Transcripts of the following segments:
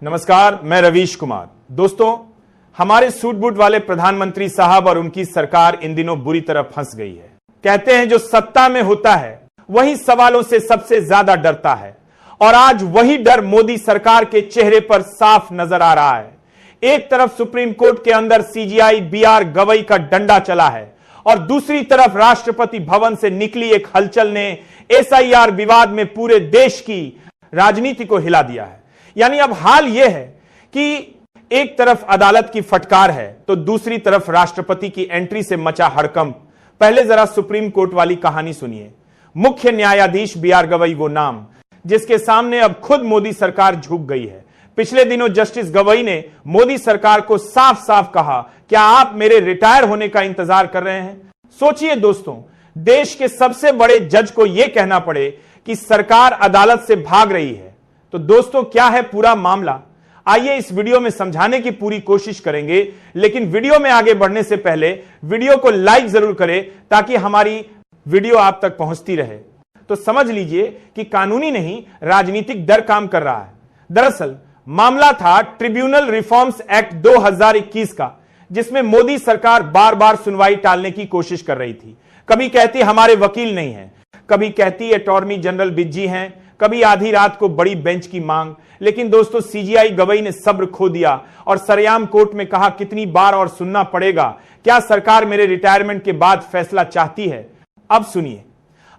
नमस्कार, मैं रवीश कुमार। दोस्तों, हमारे सूट बूट वाले प्रधानमंत्री साहब और उनकी सरकार इन दिनों बुरी तरह फंस गई है। कहते हैं जो सत्ता में होता है वही सवालों से सबसे ज्यादा डरता है, और आज वही डर मोदी सरकार के चेहरे पर साफ नजर आ रहा है। एक तरफ सुप्रीम कोर्ट के अंदर सीजीआई बीआर गवई का डंडा चला है और दूसरी तरफ राष्ट्रपति भवन से निकली एक हलचल ने एसआईआर विवाद में पूरे देश की राजनीति को हिला दिया है। यानी अब हाल यह है कि एक तरफ अदालत की फटकार है तो दूसरी तरफ राष्ट्रपति की एंट्री से मचा हड़कंप। पहले जरा सुप्रीम कोर्ट वाली कहानी सुनिए। मुख्य न्यायाधीश बीआर गवई वो नाम जिसके सामने अब खुद मोदी सरकार झुक गई है। पिछले दिनों जस्टिस गवई ने मोदी सरकार को साफ साफ कहा, क्या आप मेरे रिटायर होने का इंतजार कर रहे हैं? सोचिए दोस्तों, देश के सबसे बड़े जज को यह कहना पड़े कि सरकार अदालत से भाग रही है, तो दोस्तों क्या है पूरा मामला? आइए इस वीडियो में समझाने की पूरी कोशिश करेंगे, लेकिन वीडियो में आगे बढ़ने से पहले वीडियो को लाइक जरूर करें ताकि हमारी वीडियो आप तक पहुंचती रहे। तो समझ लीजिए कि कानूनी नहीं, राजनीतिक डर काम कर रहा है। दरअसल मामला था ट्रिब्यूनल रिफॉर्म्स एक्ट 2021 का, जिसमें मोदी सरकार बार बार सुनवाई टालने की कोशिश कर रही थी। कभी कहती हमारे वकील नहीं है, कभी कहती अटॉर्नी जनरल बिज्जी हैं, कभी आधी रात को बड़ी बेंच की मांग। लेकिन दोस्तों, सीजीआई गवई ने सब्र खो दिया और सरेआम कोर्ट में कहा, कितनी बार और सुनना पड़ेगा? क्या सरकार मेरे रिटायरमेंट के बाद फैसला चाहती है? अब सुनिए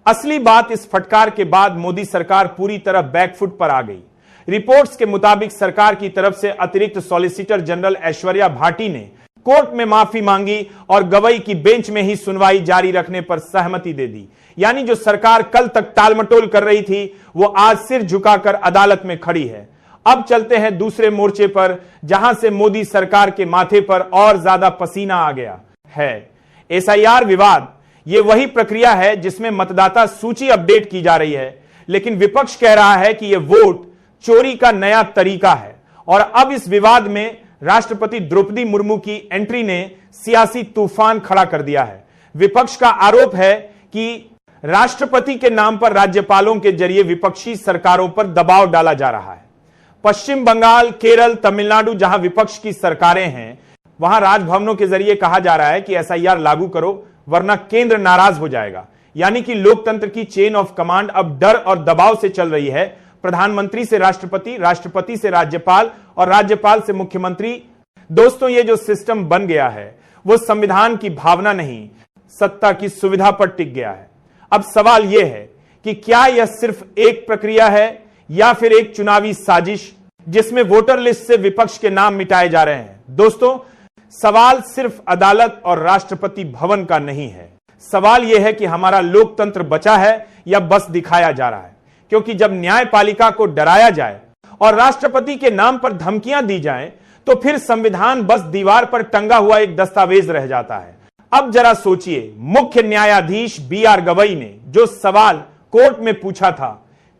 असली बात। इस फटकार के बाद मोदी सरकार पूरी तरह बैकफुट पर आ गई। रिपोर्ट्स के मुताबिक सरकार की तरफ से अतिरिक्त सॉलिसिटर जनरल ऐश्वर्या भाटी ने कोर्ट में माफी मांगी और गवई की बेंच में ही सुनवाई जारी रखने पर सहमति दे दी। यानी जो सरकार कल तक टालमटोल कर रही थी वो आज सिर झुकाकर अदालत में खड़ी है। अब चलते हैं दूसरे मोर्चे पर, जहां से मोदी सरकार के माथे पर और ज्यादा पसीना आ गया है। एसआईआर विवाद ये वही प्रक्रिया है जिसमें मतदाता सूची अपडेट की जा रही है, लेकिन विपक्ष कह रहा है कि यह वोट चोरी का नया तरीका है। और अब इस विवाद में राष्ट्रपति द्रौपदी मुर्मू की एंट्री ने सियासी तूफान खड़ा कर दिया है। विपक्ष का आरोप है कि राष्ट्रपति के नाम पर राज्यपालों के जरिए विपक्षी सरकारों पर दबाव डाला जा रहा है। पश्चिम बंगाल, केरल, तमिलनाडु जहां विपक्ष की सरकारें हैं, वहां राजभवनों के जरिए कहा जा रहा है कि एसआईआर लागू करो वरना केंद्र नाराज हो जाएगा। यानी कि लोकतंत्र की चेन ऑफ कमांड अब डर और दबाव से चल रही है। प्रधानमंत्री से राष्ट्रपति, राष्ट्रपति से राज्यपाल और राज्यपाल से मुख्यमंत्री। दोस्तों, ये जो सिस्टम बन गया है वो संविधान की भावना नहीं, सत्ता की सुविधा पर टिक गया है। अब सवाल यह है कि क्या यह सिर्फ एक प्रक्रिया है या फिर एक चुनावी साजिश जिसमें वोटर लिस्ट से विपक्ष के नाम मिटाए जा रहे हैं? दोस्तों, सवाल सिर्फ अदालत और राष्ट्रपति भवन का नहीं है। सवाल यह है कि हमारा लोकतंत्र बचा है या बस दिखाया जा रहा है? क्योंकि जब न्यायपालिका को डराया जाए और राष्ट्रपति के नाम पर धमकियां दी जाएं, तो फिर संविधान बस दीवार पर टंगा हुआ एक दस्तावेज रह जाता है। अब जरा सोचिए, मुख्य न्यायाधीश बीआर गवई ने जो सवाल कोर्ट में पूछा था,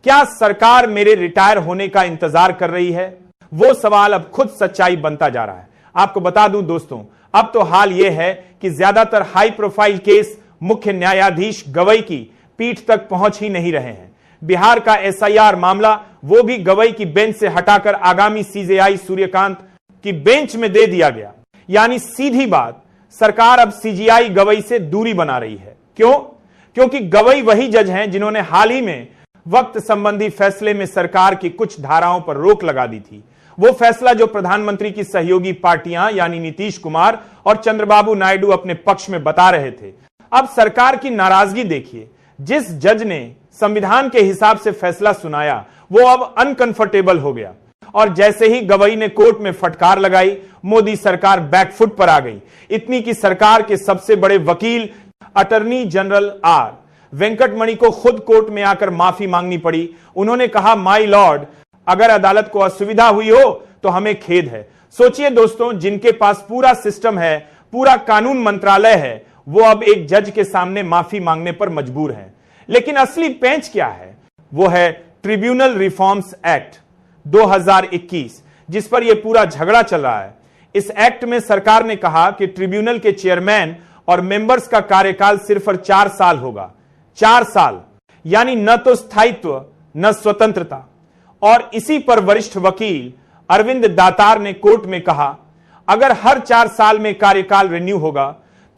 क्या सरकार मेरे रिटायर होने का इंतजार कर रही है, वो सवाल अब खुद सच्चाई बनता जा रहा है। आपको बता दूं दोस्तों, अब तो हाल यह है कि ज्यादातर हाई प्रोफाइल केस मुख्य न्यायाधीश गवई की पीठ तक पहुंच ही नहीं रहे हैं। बिहार का एसआईआर मामला वो भी गवई की बेंच से हटाकर आगामी सीजेआई सूर्यकांत की बेंच में दे दिया गया। यानी सीधी बात, सरकार अब सीजीआई गवई से दूरी बना रही है। क्यों? क्योंकि गवई वही जज हैं जिन्होंने हाल ही में वक्त संबंधी फैसले में सरकार की कुछ धाराओं पर रोक लगा दी थी। वो फैसला जो प्रधानमंत्री की सहयोगी पार्टियां यानी नीतीश कुमार और चंद्रबाबू नायडू अपने पक्ष में बता रहे थे। अब सरकार की नाराजगी देखिए। जिस जज ने संविधान के हिसाब से फैसला सुनाया वो अब अनकंफर्टेबल हो गया, और जैसे ही गवई ने कोर्ट में फटकार लगाई, मोदी सरकार बैकफुट पर आ गई। इतनी कि सरकार के सबसे बड़े वकील अटॉर्नी जनरल आर वेंकटमणि को खुद कोर्ट में आकर माफी मांगनी पड़ी। उन्होंने कहा, माय लॉर्ड, अगर अदालत को असुविधा हुई हो तो हमें खेद है। सोचिए दोस्तों, जिनके पास पूरा सिस्टम है, पूरा कानून मंत्रालय है, वो अब एक जज के सामने माफी मांगने पर मजबूर हैं। लेकिन असली पेंच क्या है? वो है ट्रिब्यूनल रिफॉर्म्स एक्ट 2021, जिस पर यह पूरा झगड़ा चल रहा है। इस एक्ट में सरकार ने कहा कि ट्रिब्यूनल के चेयरमैन और मेंबर्स का कार्यकाल सिर्फ 4 साल होगा। 4 साल, यानी न तो स्थायित्व न स्वतंत्रता। और इसी पर वरिष्ठ वकील अरविंद दातार ने कोर्ट में कहा, अगर हर 4 साल में कार्यकाल रिन्यू होगा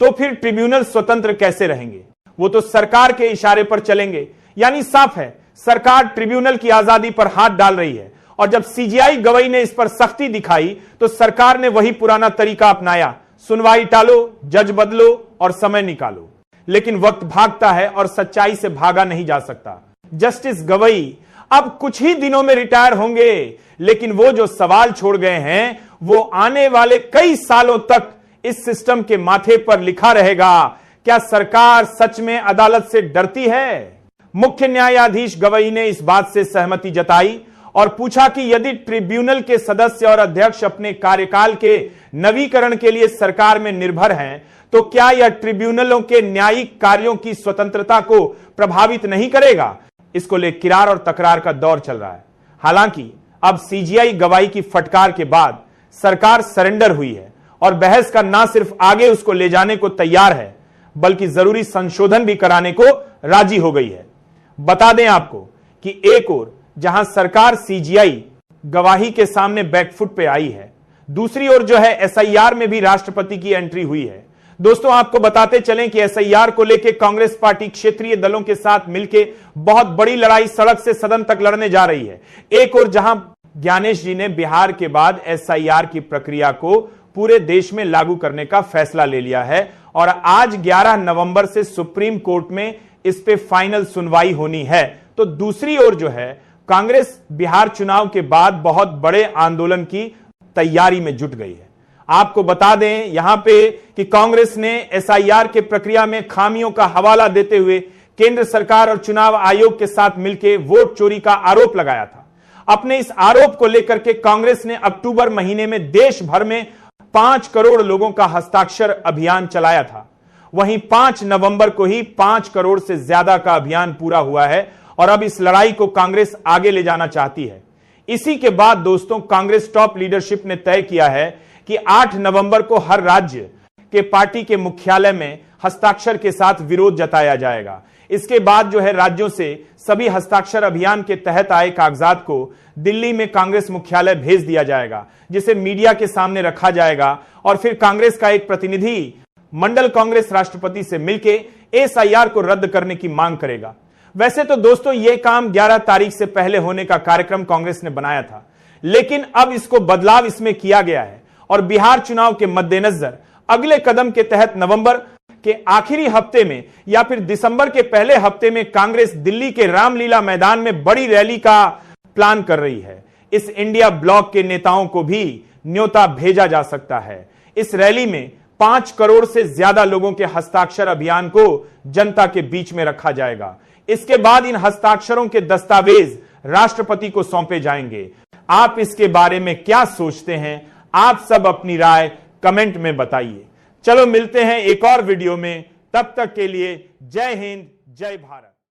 तो फिर ट्रिब्यूनल स्वतंत्र कैसे रहेंगे? वो तो सरकार के इशारे पर चलेंगे। यानी साफ है, सरकार ट्रिब्यूनल की आजादी पर हाथ डाल रही है। और जब सीजीआई गवाही ने इस पर सख्ती दिखाई तो सरकार ने वही पुराना तरीका अपनाया, सुनवाई टालो, जज बदलो और समय निकालो। लेकिन वक्त भागता है और सच्चाई से भागा नहीं जा सकता। जस्टिस गवाई अब कुछ ही दिनों में रिटायर होंगे, लेकिन वो जो सवाल छोड़ गए हैं वो आने वाले कई सालों तक इस सिस्टम के माथे पर लिखा रहेगा। क्या सरकार सच में अदालत से डरती है? मुख्य न्यायाधीश गवाई ने इस बात से सहमति जताई और पूछा कि यदि ट्रिब्यूनल के सदस्य और अध्यक्ष अपने कार्यकाल के नवीकरण के लिए सरकार में निर्भर हैं, तो क्या यह ट्रिब्यूनलों के न्यायिक कार्यों की स्वतंत्रता को प्रभावित नहीं करेगा? इसको लेकर किरार और तकरार का दौर चल रहा है। हालांकि अब सीजीआई गवाही की फटकार के बाद सरकार सरेंडर हुई है और बहस का ना सिर्फ आगे उसको ले जाने को तैयार है, बल्कि जरूरी संशोधन भी कराने को राजी हो गई है। बता दें आपको कि एक ओर जहां सरकार सीजीआई गवाही के सामने बैकफुट पे आई है, दूसरी ओर जो है एसआईआर में भी राष्ट्रपति की एंट्री हुई है। दोस्तों, आपको बताते चलें कि एसआईआर को लेकर कांग्रेस पार्टी क्षेत्रीय दलों के साथ मिलकर बहुत बड़ी लड़ाई सड़क से सदन तक लड़ने जा रही है। एक ओर जहां ज्ञानेश जी ने बिहार के बाद एसआईआर की प्रक्रिया को पूरे देश में लागू करने का फैसला ले लिया है और आज 11 नवंबर से सुप्रीम कोर्ट में इस पे फाइनल सुनवाई होनी है, तो दूसरी ओर जो है कांग्रेस बिहार चुनाव के बाद बहुत बड़े आंदोलन की तैयारी में जुट गई है। आपको बता दें यहां पे कि कांग्रेस ने एसआईआर के प्रक्रिया में खामियों का हवाला देते हुए केंद्र सरकार और चुनाव आयोग के साथ मिलकर वोट चोरी का आरोप लगाया था। अपने इस आरोप को लेकर के कांग्रेस ने अक्टूबर महीने में देश भर में 5 करोड़ लोगों का हस्ताक्षर अभियान चलाया था। वहीं 5 नवंबर को ही 5 करोड़ से ज्यादा का अभियान पूरा हुआ है और अब इस लड़ाई को कांग्रेस आगे ले जाना चाहती है। इसी के बाद दोस्तों कांग्रेस टॉप लीडरशिप ने तय किया है कि 8 नवंबर को हर राज्य के पार्टी के मुख्यालय में हस्ताक्षर के साथ विरोध जताया जाएगा। इसके बाद जो है राज्यों से सभी हस्ताक्षर अभियान के तहत आए कागजात को दिल्ली में कांग्रेस मुख्यालय भेज दिया जाएगा, जिसे मीडिया के सामने रखा जाएगा और फिर कांग्रेस का एक प्रतिनिधि मंडल कांग्रेस राष्ट्रपति से मिलकर एसआईआर को रद्द करने की मांग करेगा। वैसे तो दोस्तों यह काम 11 तारीख से पहले होने का कार्यक्रम कांग्रेस ने बनाया था, लेकिन अब इसको बदलाव इसमें किया गया है और बिहार चुनाव के मद्देनजर अगले कदम के तहत नवंबर के आखिरी हफ्ते में या फिर दिसंबर के पहले हफ्ते में कांग्रेस दिल्ली के रामलीला मैदान में बड़ी रैली का प्लान कर रही है। इस इंडिया ब्लॉक के नेताओं को भी न्योता भेजा जा सकता है। इस रैली में 5 करोड़ से ज्यादा लोगों के हस्ताक्षर अभियान को जनता के बीच में रखा जाएगा। इसके बाद इन हस्ताक्षरों के दस्तावेज राष्ट्रपति को सौंपे जाएंगे। आप इसके बारे में क्या सोचते हैं? आप सब अपनी राय कमेंट में बताइए। चलो मिलते हैं एक और वीडियो में, तब तक के लिए जय हिंद, जय भारत।